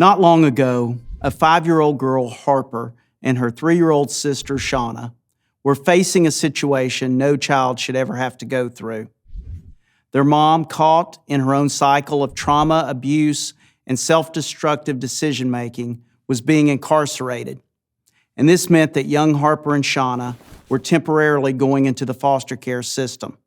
Not long ago, a 5-year-old girl, Harper, and her 3-year-old sister, Shauna, were facing a situation no child should ever have to go through. Their mom, caught in her own cycle of trauma, abuse, and self-destructive decision-making, was being incarcerated. And this meant that young Harper and Shauna were temporarily going into the foster care system.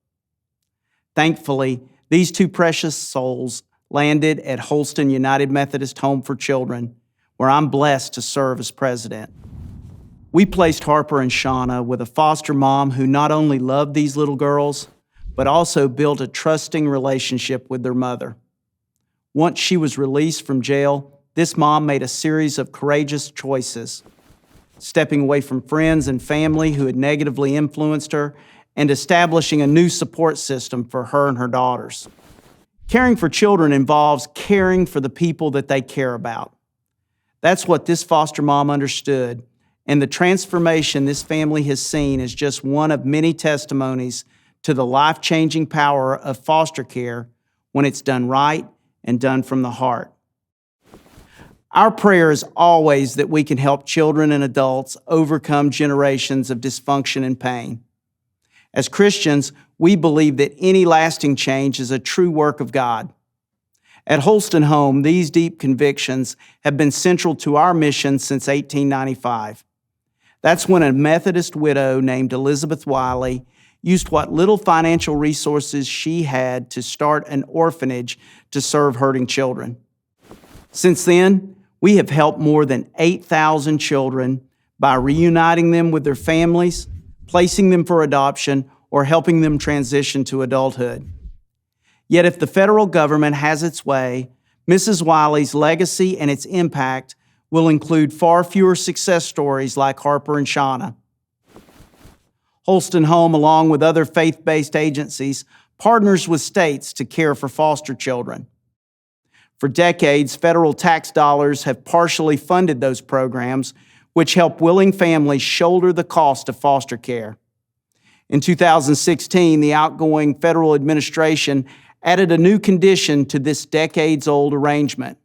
Thankfully, these two precious souls landed at Holston United Methodist Home for Children, where I'm blessed to serve as president. We placed Harper and Shauna with a foster mom who not only loved these little girls, but also built a trusting relationship with their mother. Once she was released from jail, this mom made a series of courageous choices, stepping away from friends and family who had negatively influenced her and establishing a new support system for her and her daughters. Caring for children involves caring for the people that they care about. That's what this foster mom understood, and the transformation this family has seen is just one of many testimonies to the life-changing power of foster care when it's done right and done from the heart. Our prayer is always that we can help children and adults overcome generations of dysfunction and pain. As Christians, we believe that any lasting change is a true work of God. At Holston Home, these deep convictions have been central to our mission since 1895. That's when a Methodist widow named Elizabeth Wiley used what little financial resources she had to start an orphanage to serve hurting children. Since then, we have helped more than 8,000 children by reuniting them with their families, placing them for adoption, or helping them transition to adulthood. Yet if the federal government has its way, Mrs. Wiley's legacy and its impact will include far fewer success stories like Harper and Shauna. Holston Home, along with other faith-based agencies, partners with states to care for foster children. For decades, federal tax dollars have partially funded those programs, which help willing families shoulder the cost of foster care. In 2016, the outgoing federal administration added a new condition to this decades-old arrangement.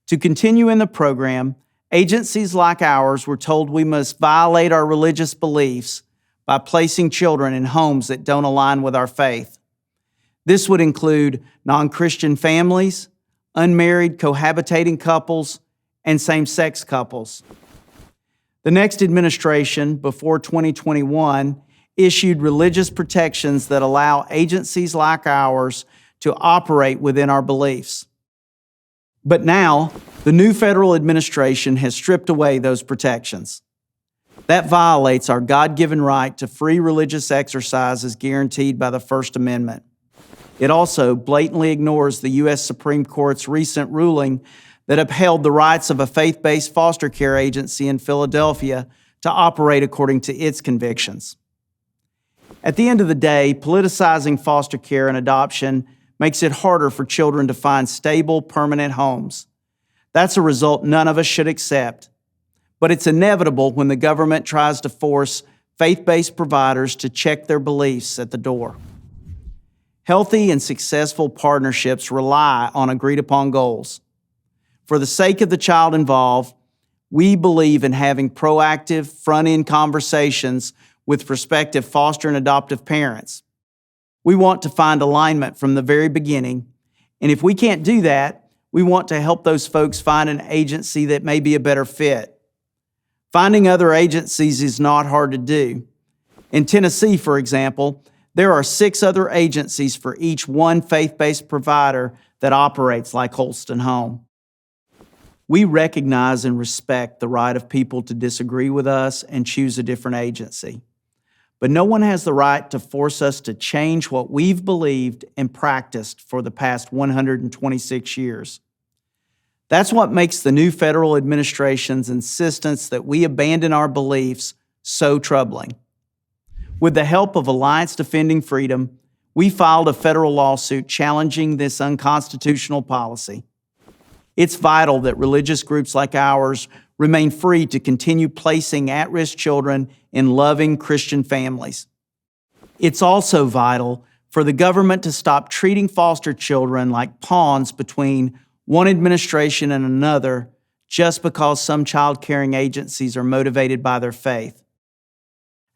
To continue in the program, agencies like ours were told we must violate our religious beliefs by placing children in homes that don't align with our faith. This would include non-Christian families, unmarried cohabitating couples, and same-sex couples. The next administration, before 2021, issued religious protections that allow agencies like ours to operate within our beliefs. But now, the new federal administration has stripped away those protections. That violates our God-given right to free religious exercise as guaranteed by the First Amendment. It also blatantly ignores the U.S. Supreme Court's recent ruling that upheld the rights of a faith-based foster care agency in Philadelphia to operate according to its convictions. At the end of the day, politicizing foster care and adoption makes it harder for children to find stable, permanent homes. That's a result none of us should accept. But it's inevitable when the government tries to force faith-based providers to check their beliefs at the door. Healthy and successful partnerships rely on agreed-upon goals. For the sake of the child involved, we believe in having proactive, front-end conversations with prospective foster and adoptive parents. We want to find alignment from the very beginning, and if we can't do that, we want to help those folks find an agency that may be a better fit. Finding other agencies is not hard to do. In Tennessee, for example, there are 6 other agencies for each one faith-based provider that operates like Holston Home. We recognize and respect the right of people to disagree with us and choose a different agency. But no one has the right to force us to change what we've believed and practiced for the past 126 years. That's what makes the new federal administration's insistence that we abandon our beliefs so troubling. With the help of Alliance Defending Freedom, we filed a federal lawsuit challenging this unconstitutional policy. It's vital that religious groups like ours remain free to continue placing at-risk children in loving Christian families. It's also vital for the government to stop treating foster children like pawns between one administration and another just because some child-caring agencies are motivated by their faith.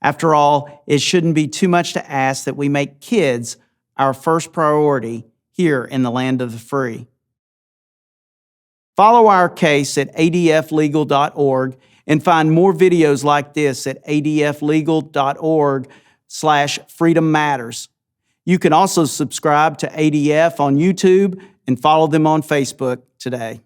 After all, it shouldn't be too much to ask that we make kids our first priority here in the land of the free. Follow our case at adflegal.org and find more videos like this at adflegal.org/Freedom Matters. You can also subscribe to ADF on YouTube and follow them on Facebook today.